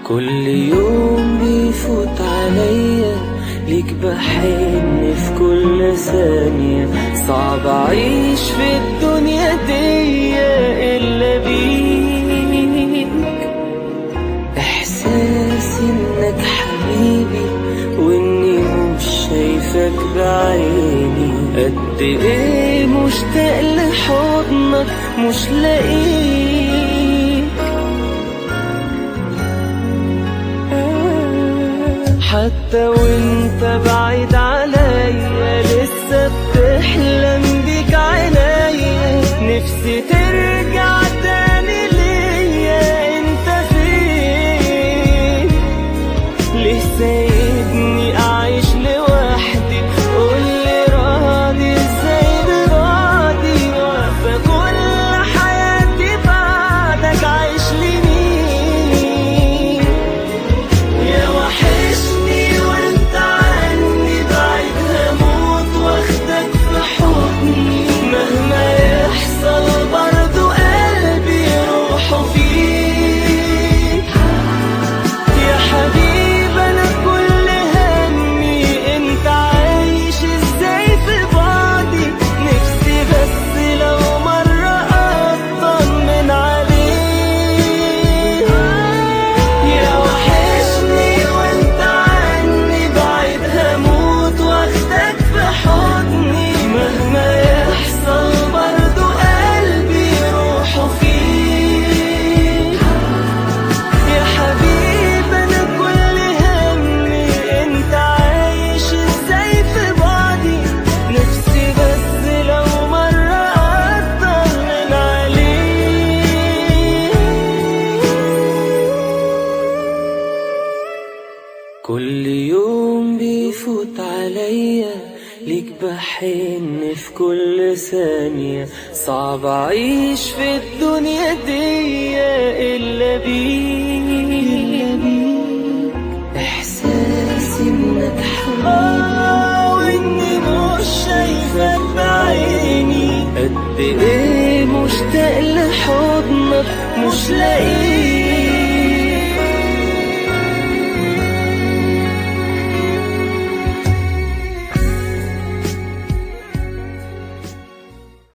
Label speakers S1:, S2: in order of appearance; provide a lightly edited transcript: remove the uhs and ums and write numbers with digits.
S1: كل يوم بيفوت عليا ليك بحن في كل ثانية. صعب أعيش في الدنيا دي إلا بيك. إحساس إنك حبيبي وإني مش شايفك بعيني. قد إيه مشتاق لحضنك مش لاقيك. حتى وانت بعيد عليا لسه بتحلم بيك عينيا. نفسي ترجع تاني ليا. انت فين؟ ليه سايبني اعيش لوحدي؟ قولي راضي ازاي براضي؟ واقفة كل حياتي بعدك عايش لمين؟ يا وحشني وانت عني بعيد هموت واخدك في حضني. مهما يحصل برضو قلبي روحه فيك. يا حبيبي انا كل همي انت عايش ازاي في بعدي. نفسي بس لو مرة اطمن عليك. يا وحشني وانت عني بعيد هموت واخدك في حضني. مهما يحصل برضو قلبي روحه فيك. يا حبيبي انا كل همي انت عايش ازاي في بعدي. نفسي بس لو مرة اطمن عليك. كل يوم بيفوت عليا ليك بحن في كل ثانية. صعب أعيش في الدنيا دي إلا بيك. إحساس إنك حبيبي وإني مش شايفك بعيني. قد إيه مشتاق لحضنك مش لاقيك.